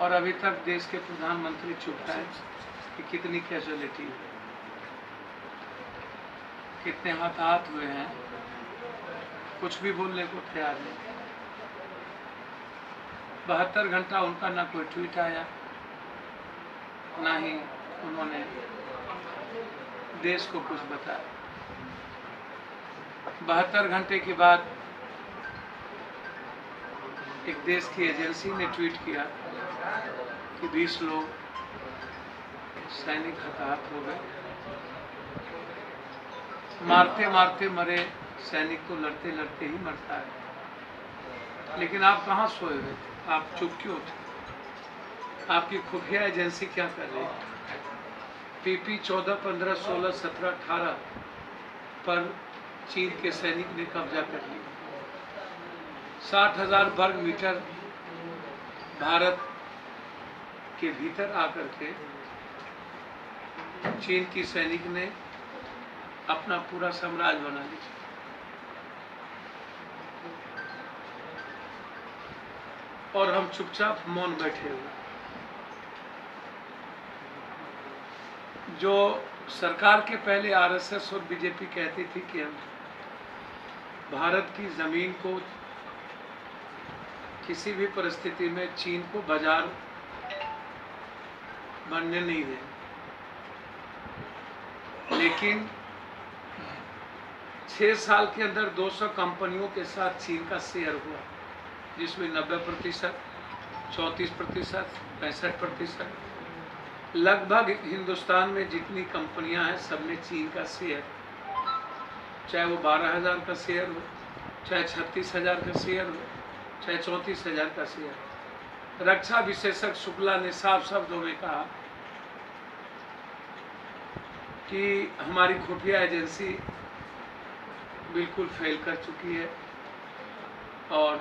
और अभी तक देश के प्रधानमंत्री चुप हैं कि कितनी कैजुअलिटी है, कितने हताहत हुए हैं, कुछ भी बोलने को तैयार नहीं। 72 घंटा उनका ना कोई ट्वीट आया, ना ही उन्होंने देश को कुछ बताया। 72 घंटे के बाद एक देश की एजेंसी ने ट्वीट किया कि 20 लोग सैनिक हताहत हो गए। मारते मारते मरे सैनिक तो लड़ते लड़ते ही मरता है। लेकिन आप कहाँ सोए हुए थे? आप चुप क्यों थे? आपकी खुफिया एजेंसी क्या कर रही है? PP 14, 15, 16, 17, 18 पर चीन के सैनिक ने कब्जा कर लिया। 60,000 वर्ग मीटर भारत के भीतर आकर के चीन की सैनिक ने अपना पूरा साम्राज्य बना लिया। और हम चुपचाप मौन बैठे हुए। जो सरकार के पहले RSS और BJP कहती थी कि हम भारत की जमीन को किसी भी परिस्थिति में चीन को बाजार बनने नहीं दें, लेकिन 6 साल के अंदर 200 कंपनियों के साथ चीन का शेयर हुआ, जिसमें 90%, 34%, 65%, लगभग हिंदुस्तान में जितनी कंपनियां हैं सब में चीन का शेयर, चाहे वो 12,000 का शेयर हो, चाहे 36,000 का शेयर हो, चाहे 34,000 का शेयर। रक्षा विशेषज्ञ शुक्ला ने साफ शब्दों में कहा कि हमारी खुफिया एजेंसी बिल्कुल फेल कर चुकी है और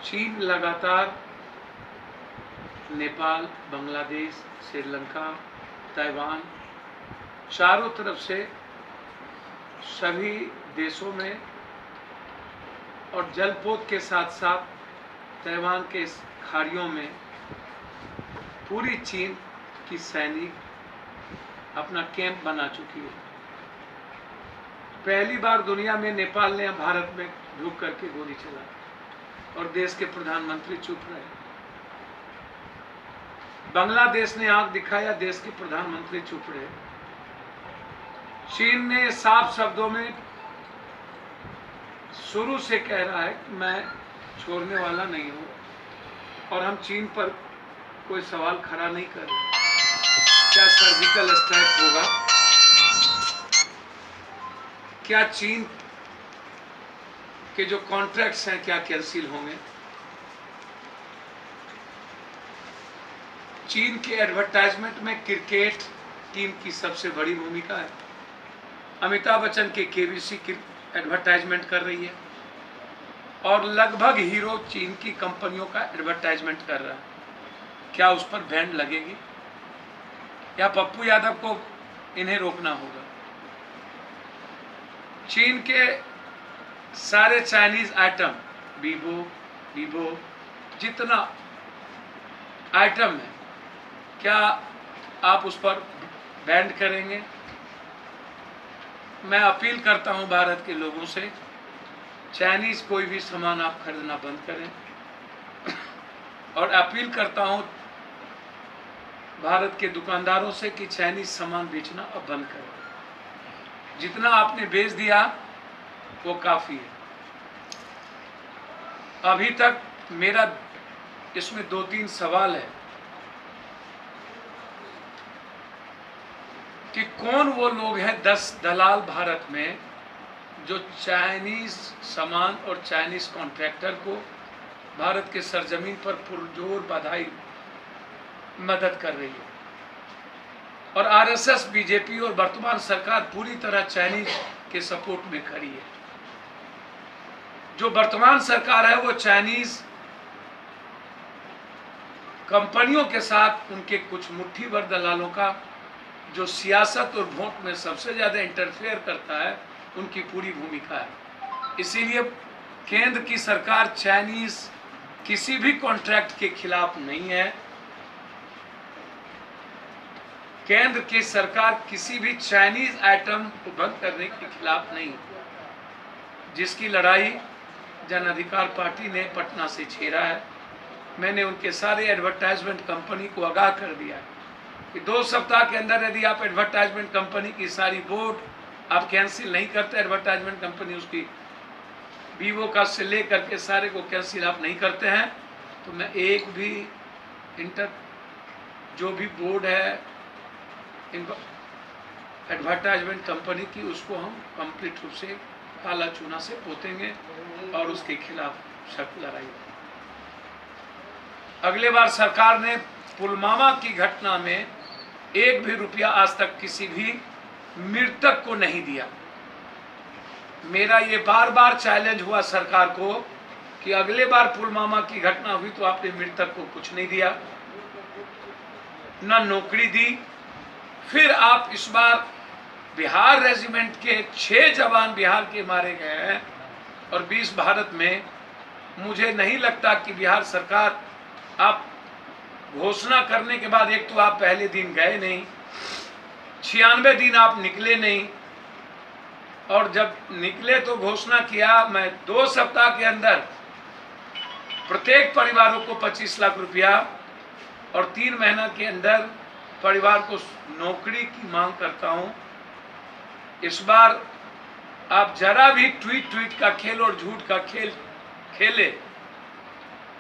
चीन लगातार नेपाल, बांग्लादेश, श्रीलंका, ताइवान, चारों तरफ से सभी देशों में और जलपोत के साथ साथ ताइवान के खाड़ियों में पूरी चीन की सैनिक अपना कैंप बना चुकी है। पहली बार दुनिया में नेपाल ने भारत में ढुक करके गोली चलाई और देश के प्रधानमंत्री चुप रहे। बांग्लादेश ने आंख दिखाया, देश के प्रधानमंत्री चुप रहे। चीन ने साफ शब्दों में शुरू से कह रहा है कि मैं छोड़ने वाला नहीं हूं और हम चीन पर कोई सवाल खड़ा नहीं कर रहे। क्या सर्जिकल स्ट्राइक होगा? क्या चीन के जो कॉन्ट्रैक्ट्स हैं क्या कैंसिल होंगे? चीन के एडवर्टाइजमेंट में क्रिकेट टीम की सबसे बड़ी भूमिका है। अमिताभ बच्चन के KBC की एडवर्टाइजमेंट कर रही है और लगभग हीरो चीन की कंपनियों का एडवर्टाइजमेंट कर रहा है। क्या उस पर बैन लगेगी या पप्पू यादव को इन्हें रोकना होगा? चीन के सारे चाइनीज आइटम, वीवो जितना आइटम है, क्या आप उस पर बैन करेंगे? मैं अपील करता हूं भारत के लोगों से, चाइनीज कोई भी सामान आप खरीदना बंद करें और अपील करता हूं भारत के दुकानदारों से कि चाइनीज सामान बेचना अब बंद करें। जितना आपने बेच दिया वो काफी है। अभी तक मेरा इसमें 2-3 सवाल है कि कौन वो लोग हैं 10 दलाल भारत में जो चाइनीज सामान और चाइनीज कॉन्ट्रैक्टर को भारत के सरजमीन पर पुरजोर बधाई मदद कर रही है। और RSS, BJP और वर्तमान सरकार पूरी तरह चाइनीज के सपोर्ट में खड़ी है। जो वर्तमान सरकार है वो चाइनीज कंपनियों के साथ उनके कुछ मुट्ठी भर दलालों का जो सियासत और वोट में सबसे ज्यादा इंटरफेयर करता है, उनकी पूरी भूमिका है। इसीलिए केंद्र की सरकार चाइनीज किसी भी कॉन्ट्रैक्ट के खिलाफ नहीं है। केंद्र की सरकार किसी भी चाइनीज आइटम को बंद करने के खिलाफ नहीं, जिसकी लड़ाई जन अधिकार पार्टी ने पटना से छेड़ा है। मैंने उनके सारे एडवर्टाइजमेंट कंपनी को आगाह कर दिया कि 2 सप्ताह के अंदर यदि आप एडवर्टाइजमेंट कंपनी की सारी बोर्ड आप कैंसिल नहीं करते, एडवर्टाइजमेंट कंपनी उसकी वीवो का से ले करके सारे को कैंसिल आप नहीं करते हैं, तो मैं एक भी जो भी बोर्ड है एडवर्टाइजमेंट कंपनी की, उसको हम कंप्लीट रूप से काला चूना से पोतेंगे और उसके खिलाफ सख्त लड़ाई। अगले बार सरकार ने पुलवामा की घटना में 1 भी रुपया आज तक किसी भी मृतक को नहीं दिया। मेरा ये बार बार चैलेंज हुआ सरकार को कि अगले बार पुलवामा की घटना हुई तो आपने मृतक को कुछ नहीं दिया, ना नौकरी दी। फिर आप इस बार बिहार रेजिमेंट के 6 जवान बिहार के मारे गए हैं और 20 भारत में। मुझे नहीं लगता कि बिहार सरकार, आप घोषणा करने के बाद एक तो आप पहले दिन गए नहीं, 96 दिन आप निकले नहीं, और जब निकले तो घोषणा किया मैं 2 सप्ताह के अंदर प्रत्येक परिवारों को 25 लाख रुपया और 3 महीना के अंदर परिवार को नौकरी की मांग करता हूं। इस बार आप जरा भी ट्वीट का खेल और झूठ का खेल खेले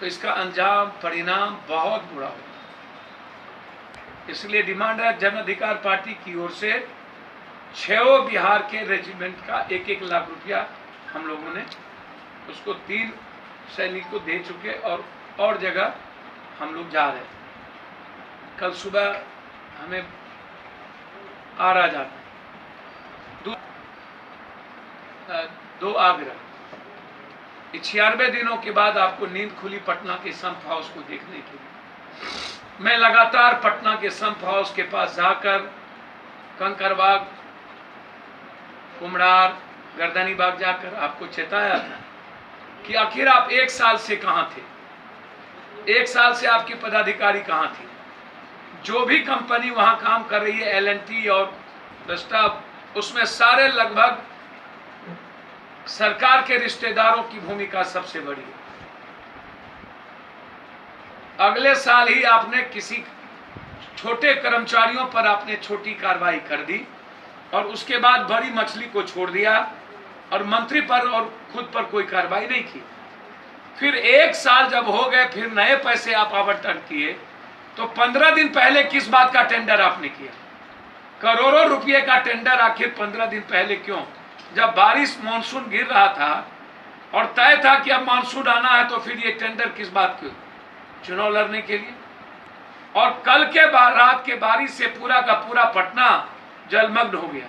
तो इसका अंजाम परिणाम बहुत बुरा होगा। इसलिए डिमांड है जन अधिकार पार्टी की ओर से 6 बिहार के रेजिमेंट का 1-1 लाख रुपया हम लोगों ने उसको 3 सैनिक को दे चुके और जगह हम लोग जा रहे हैं। कल सुबह हमें आरा जाना है। 2 आगरा। 96 दिनों के बाद आपको नींद खुली पटना के संप हाउस को देखने के लिए। मैं लगातार पटना के संप हाउस के पास जाकर कंकरबाग, कुम्हड़ार, गर्दनी बाग जाकर आपको चेताया था कि आखिर आप 1 साल से कहां थे, 1 साल से आपके पदाधिकारी कहां थे। जो भी कंपनी वहां काम कर रही है, L&T और स्टाफ, उसमें सारे लगभग सरकार के रिश्तेदारों की भूमिका सबसे बड़ी है। अगले साल ही आपने किसी छोटे कर्मचारियों पर आपने छोटी कार्रवाई कर दी और उसके बाद बड़ी मछली को छोड़ दिया और मंत्री पर और खुद पर कोई कार्रवाई नहीं की। फिर 1 साल जब हो गए, फिर नए पैसे आप आवंटन किए, तो 15 दिन पहले किस बात का टेंडर आपने किया? करोड़ों रुपए का टेंडर आखिर 15 दिन पहले क्यों? जब बारिश मानसून गिर रहा था और तय था कि अब मानसून आना है, तो फिर ये टेंडर किस बात के? चुनाव लड़ने के लिए। और कल के रात के बारिश से पूरा का पूरा पटना जलमग्न हो गया।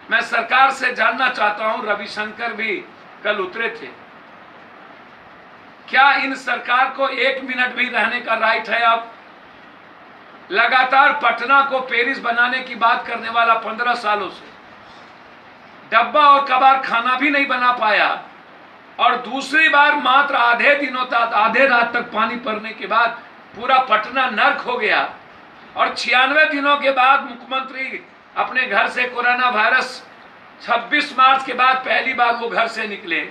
मैं सरकार से जानना चाहता हूं, रविशंकर भी कल उतरे थे, क्या इन सरकार को 1 मिनट भी रहने का राइट है? अब लगातार पटना को पेरिस बनाने की बात करने वाला 15 सालों से डब्बा और कबाड़ खाना भी नहीं बना पाया, और दूसरी बार मात्र आधे दिनों तक, आधे रात तक पानी पड़ने के बाद पूरा पटना नर्क हो गया, और 96 दिनों के बाद मुख्यमंत्री अपने घर से कोरोना वायरस 26 मार्च के बाद पहली बार वो घर से निकले।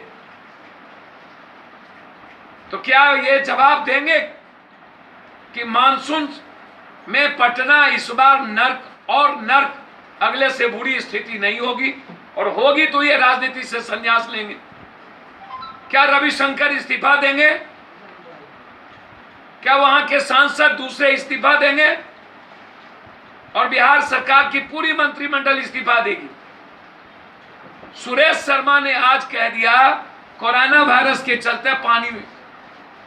तो क्या ये जवाब देंगे कि मानसून में पटना इस बार नर्क और नर्क, अगले से बुरी स्थिति नहीं होगी, और होगी तो ये राजनीति से संन्यास लेंगे? क्या रविशंकर इस्तीफा देंगे? क्या वहां के सांसद दूसरे इस्तीफा देंगे? और बिहार सरकार की पूरी मंत्रिमंडल इस्तीफा देगी? सुरेश शर्मा ने आज कह दिया कोरोना वायरस के चलते पानी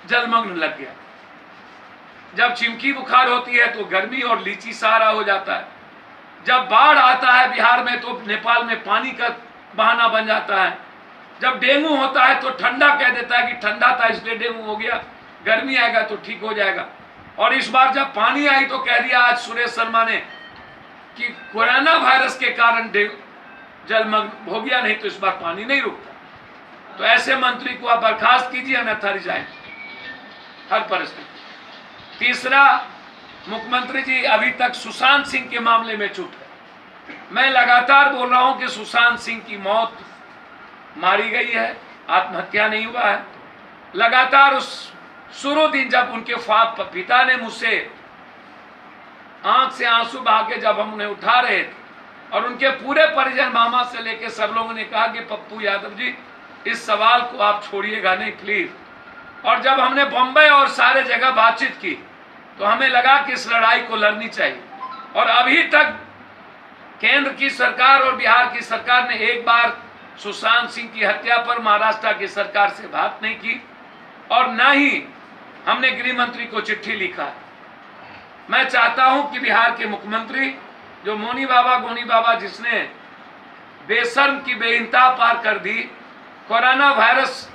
जलमग्न लग गया। जब चिमकी बुखार होती है तो गर्मी और लीची सहारा हो जाता है। जब बाढ़ आता है बिहार में तो नेपाल में पानी का बहाना बन जाता है। जब डेंगू होता है तो ठंडा कह देता है कि ठंडा था इसलिए डेंगू हो गया, गर्मी आएगा तो ठीक हो जाएगा। और इस बार जब पानी आई तो कह दिया आज सुरेश शर्मा ने कि कोरोना वायरस के कारण जलमग्न हो गया, नहीं तो इस बार पानी नहीं रुकता। तो ऐसे मंत्री को आप बर्खास्त कीजिए, अन्यथा रिजाइन। हर परिस्थिति। तीसरा, मुख्यमंत्री जी अभी तक सुशांत सिंह के मामले में चुप है। मैं लगातार बोल रहा हूं कि सुशांत सिंह की मौत मारी गई है, आत्महत्या नहीं हुआ है। लगातार उस शुरू दिन जब उनके पिता ने मुझसे आंख से आंसू बहा के जब हम उन्हें उठा रहे थे, और उनके पूरे परिजन, मामा से लेकर सब लोगों ने कहा कि पप्पू यादव जी इस सवाल को आप छोड़िएगा नहीं प्लीज। और जब हमने बम्बई और सारे जगह बातचीत की तो हमें लगा कि इस लड़ाई को लड़नी चाहिए। और अभी तक केंद्र की सरकार और बिहार की सरकार ने एक बार सुशांत सिंह की हत्या पर महाराष्ट्र की सरकार से बात नहीं की, और न ही हमने गृह मंत्री को चिट्ठी लिखा। मैं चाहता हूं कि बिहार के मुख्यमंत्री जो मोनी बाबा जिसने बेशर्म की बेइंसाफ पार कर दी, कोरोना वायरस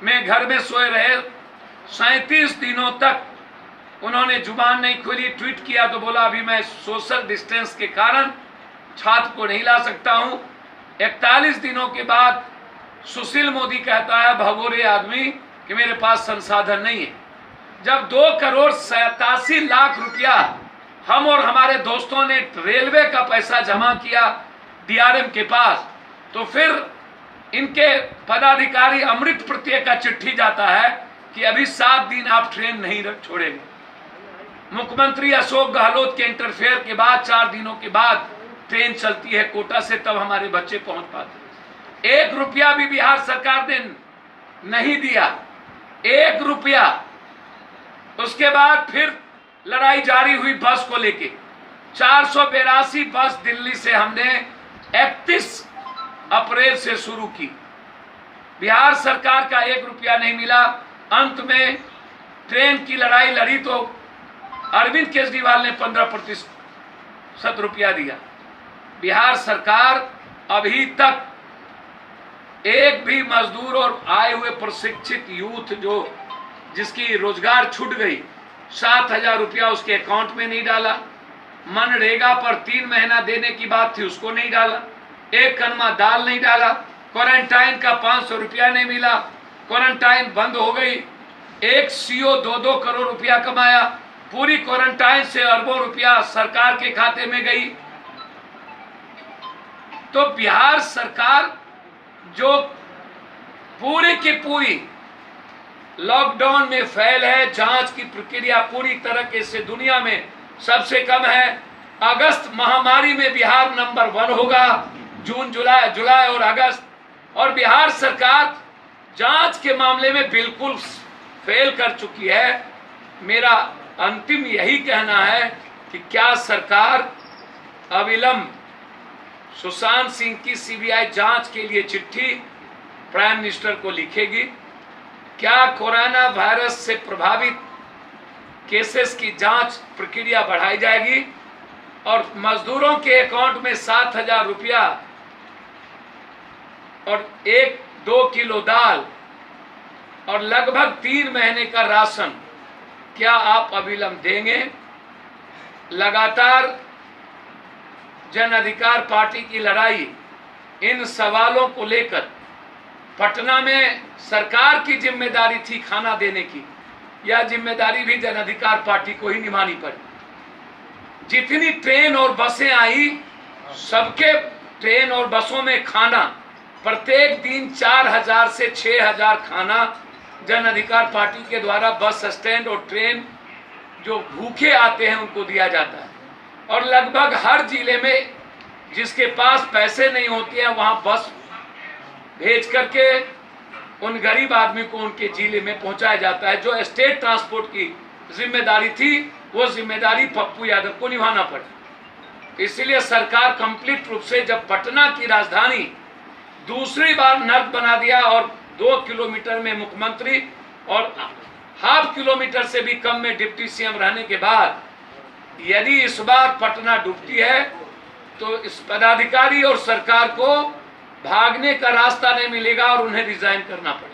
में घर में सोए रहे, 37 दिनों तक उन्होंने जुबान नहीं खोली। ट्वीट किया तो बोला अभी मैं सोशल डिस्टेंस के कारण छात्र को नहीं ला सकता हूं। 41 दिनों के बाद सुशील मोदी कहता है भगोरे आदमी कि मेरे पास संसाधन नहीं है। जब 2,87,00,000 रुपया हम और हमारे दोस्तों ने रेलवे का पैसा जमा किया डीआरएम के पास, तो फिर इनके पदाधिकारी अमृत प्रत्यय का चिट्ठी जाता है कि अभी 7 दिन आप ट्रेन नहीं छोड़ेंगे। मुख्यमंत्री अशोक गहलोत के इंटरफेयर के बाद 4 दिनों के बाद ट्रेन चलती है कोटा से, तब हमारे बच्चे पहुंच पाते। 1 रुपया भी बिहार सरकार ने नहीं दिया, 1 रुपया। उसके बाद फिर लड़ाई जारी हुई बस को लेके। 482 बस दिल्ली से हमने 31 अप्रैल से शुरू की। बिहार सरकार का 1 रुपया नहीं मिला। अंत में ट्रेन की लड़ाई लड़ी तो अरविंद केजरीवाल ने 15% रुपया दिया। बिहार सरकार अभी तक एक भी मजदूर और आए हुए प्रशिक्षित यूथ जो जिसकी रोजगार छूट गई, 7,000 रुपया उसके अकाउंट में नहीं डाला। मनरेगा पर 3 महीना देने की बात थी, उसको नहीं डाला। 1 कनमा दाल नहीं डाला। क्वारंटाइन का 500 रुपया नहीं मिला, क्वारंटाइन बंद हो गई। एक सीओ 2-2 करोड़ रुपया कमाया, पूरी क्वारंटाइन से अरबों रुपया सरकार के खाते में गई। तो बिहार सरकार जो पूरी की पूरी लॉकडाउन में फेल है, जांच की प्रक्रिया पूरी तरह से दुनिया में सबसे कम है। अगस्त महामारी में बिहार नंबर 1 होगा, जून जुलाई और अगस्त। और बिहार सरकार जांच के मामले में बिल्कुल फेल कर चुकी है। मेरा अंतिम यही कहना है कि क्या सरकार अविलंब सुशांत सिंह की सीबीआई जांच के लिए चिट्ठी प्राइम मिनिस्टर को लिखेगी? क्या कोरोना वायरस से प्रभावित केसेस की जांच प्रक्रिया बढ़ाई जाएगी? और मजदूरों के अकाउंट में 7,000 रुपया और 1-2 किलो दाल और लगभग 3 महीने का राशन क्या आप अविलंब देंगे? लगातार जन अधिकार पार्टी की लड़ाई इन सवालों को लेकर पटना में सरकार की जिम्मेदारी थी खाना देने की, यह जिम्मेदारी भी जन अधिकार पार्टी को ही निभानी पड़ी। जितनी ट्रेन और बसें आई, सबके ट्रेन और बसों में खाना, प्रत्येक दिन 4,000 से 6,000 खाना जन अधिकार पार्टी के द्वारा बस स्टैंड और ट्रेन जो भूखे आते हैं उनको दिया जाता है। और लगभग हर जिले में जिसके पास पैसे नहीं होते हैं वहां बस भेज करके उन गरीब आदमी को उनके जिले में पहुंचाया जाता है। जो स्टेट ट्रांसपोर्ट की जिम्मेदारी थी वो जिम्मेदारी पप्पू यादव को निभाना पड़ी। इसलिए सरकार कंप्लीट रूप से जब पटना की राजधानी दूसरी बार नर्क बना दिया और 2 किलोमीटर में मुख्यमंत्री और ½ किलोमीटर से भी कम में डिप्टी सीएम रहने के बाद यदि इस बार पटना डूबती है तो इस पदाधिकारी और सरकार को भागने का रास्ता नहीं मिलेगा और उन्हें रिजाइन करना पड़ेगा।